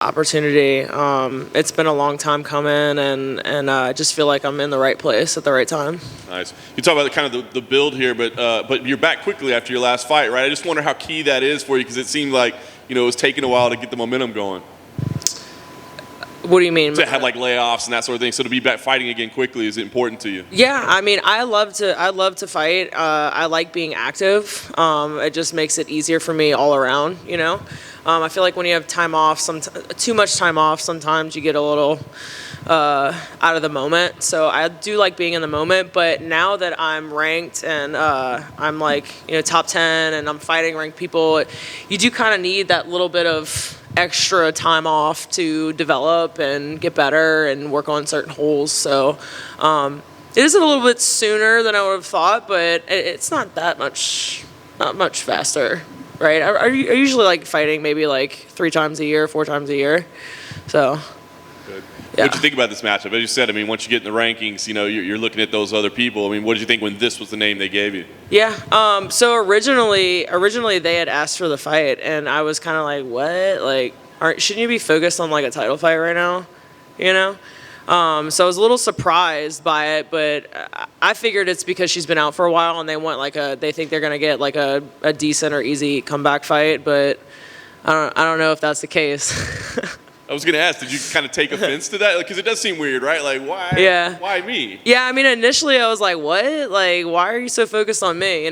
opportunity. It's been a long time coming, and I just feel like I'm in the right place at the right time. Nice. You talk about the build here, but you're back quickly after your last fight, right? I just wonder how key that is for you, because it seemed like it was taking a while to get the momentum going. What do you mean? To have like layoffs and that sort of thing. So to be back fighting again quickly is important to you. Yeah, I mean, I love to fight. I like being active. It just makes it easier for me all around. I feel like when you have time off, too much time off, sometimes you get a little out of the moment. So I do like being in the moment. But now that I'm ranked and I'm like top 10 and I'm fighting ranked people, you do kind of need that little bit of extra time off to develop and get better and work on certain holes. So it is a little bit sooner than I would have thought, but it's not much faster, right? I usually like fighting maybe like 3 times a year, 4 times a year. So. Good. Yeah. What did you think about this matchup? As you said, I mean, once you get in the rankings, you're looking at those other people. I mean, what did you think when this was the name they gave you? Yeah. So originally they had asked for the fight, and I was kind of like, what? Like, shouldn't you be focused on like a title fight right now? So I was a little surprised by it, but I figured it's because she's been out for a while, and they think they're gonna get like a decent or easy comeback fight, but I don't know if that's the case. I was going to ask, did you kind of take offense to that? Because it does seem weird, right? Like, why? Yeah. Why me? Yeah, I mean, initially I was like, what? Like, why are you so focused on me,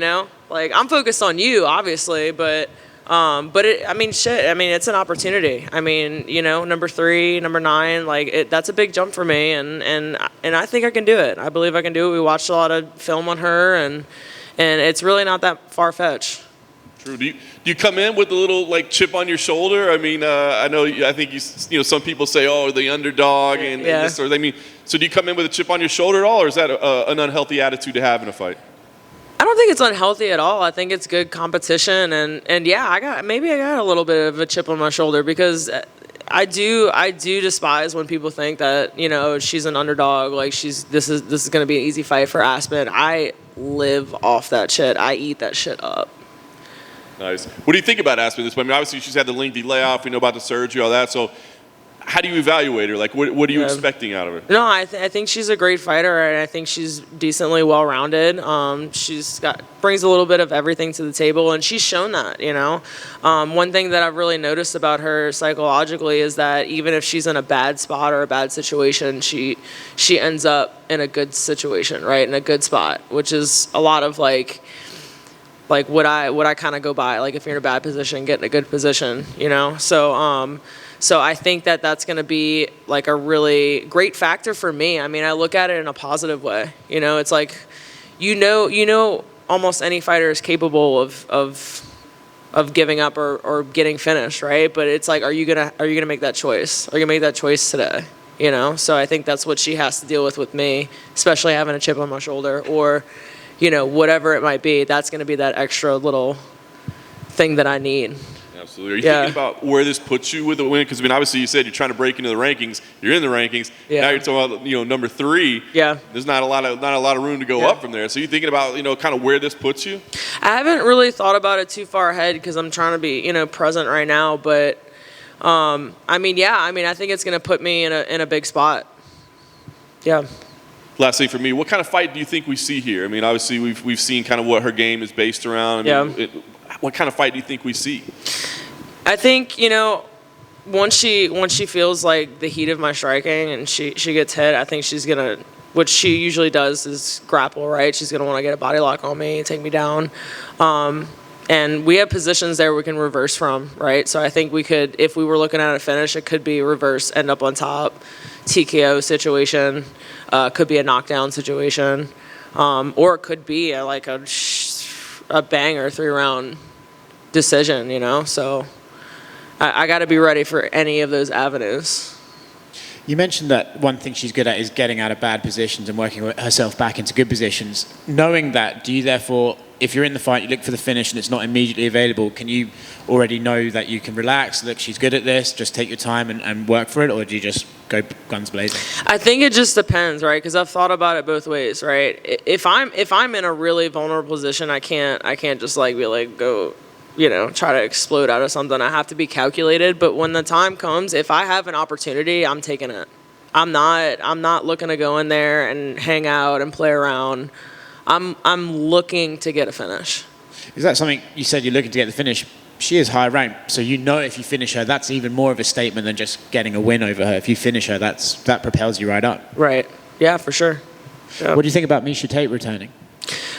Like, I'm focused on you, obviously, but it's an opportunity. I mean, number 3, number 9, like, that's a big jump for me, and I think I can do it. I believe I can do it. We watched a lot of film on her, and it's really not that far-fetched. True. Do you come in with a little like chip on your shoulder? I mean, I think some people say, oh, the underdog and this sort of thing. I mean, so do you come in with a chip on your shoulder at all, or is that an unhealthy attitude to have in a fight? I don't think it's unhealthy at all. I think it's good competition, and yeah, I got a little bit of a chip on my shoulder because I do despise when people think that she's an underdog, like this is going to be an easy fight for Aspen. I live off that shit. I eat that shit up. Nice. What do you think about Aspen this way? I mean, obviously she's had the lengthy layoff. We know about the surgery, all that. So how do you evaluate her? Like, what are you expecting out of her? No, I think she's a great fighter, and I think she's decently well-rounded. She's brings a little bit of everything to the table, and she's shown that, One thing that I've really noticed about her psychologically is that even if she's in a bad spot or a bad situation, she ends up in a good situation, right, in a good spot, which is a lot of like what I kind of go by, like if you're in a bad position, get in a good position, So I think that that's going to be like a really great factor for me. I mean, I look at it in a positive way. It's like, almost any fighter is capable of giving up or getting finished, right? But it's like, are you gonna make that choice? Are you gonna make that choice today? So I think that's what she has to deal with me, especially having a chip on my shoulder or whatever it might be. That's going to be that extra little thing that I need. Absolutely. Are you thinking about where this puts you with the win? Because, I mean, obviously you said you're trying to break into the rankings. You're in the rankings. Yeah. Now you're talking about, number 3. Yeah. There's not a lot of room to go up from there. So you're thinking about, kind of where this puts you? I haven't really thought about it too far ahead because I'm trying to be, present right now. But, I think it's going to put me in a big spot. Yeah. Last thing for me, what kind of fight do you think we see here? I mean, obviously we've seen kind of what her game is based around. What kind of fight do you think we see? I think once she feels like the heat of my striking and she gets hit, I think she's gonna. What she usually does is grapple, right? She's gonna want to get a body lock on me, take me down, and we have positions there we can reverse from, right? So I think we could, if we were looking at a finish, it could be reverse, end up on top, TKO situation. Could be a knockdown situation, or it could be a banger 3-round decision, So I got to be ready for any of those avenues. You mentioned that one thing she's good at is getting out of bad positions and working herself back into good positions. Knowing that, do you therefore, if you're in the fight, you look for the finish and it's not immediately available, can you already know that you can relax, look, she's good at this, just take your time and work for it, or do you just go guns blazing? I think it just depends, right? Because I've thought about it both ways, right? If I'm in a really vulnerable position, I can't just be like go try to explode out of something. I have to be calculated. But when the time comes, if I have an opportunity, I'm taking it. I'm not looking to go in there and hang out and play around. I'm looking to get a finish. Is that something you said you're looking to get the finish? She is high ranked, so if you finish her, that's even more of a statement than just getting a win over her. If you finish her, that propels you right up. Right. Yeah, for sure. Yep. What do you think about Miesha Tate returning?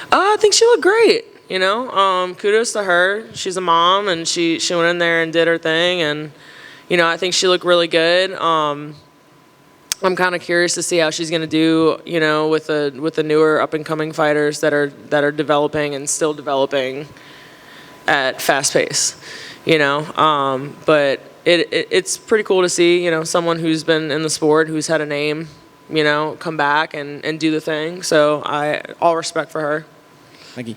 I think she looked great. Kudos to her. She's a mom, and she went in there and did her thing, and I think she looked really good. I'm kind of curious to see how she's going to do, with the newer up and coming fighters that are developing and still developing at fast pace, But it's pretty cool to see, someone who's been in the sport, who's had a name, come back and do the thing. So all respect for her. Thank you.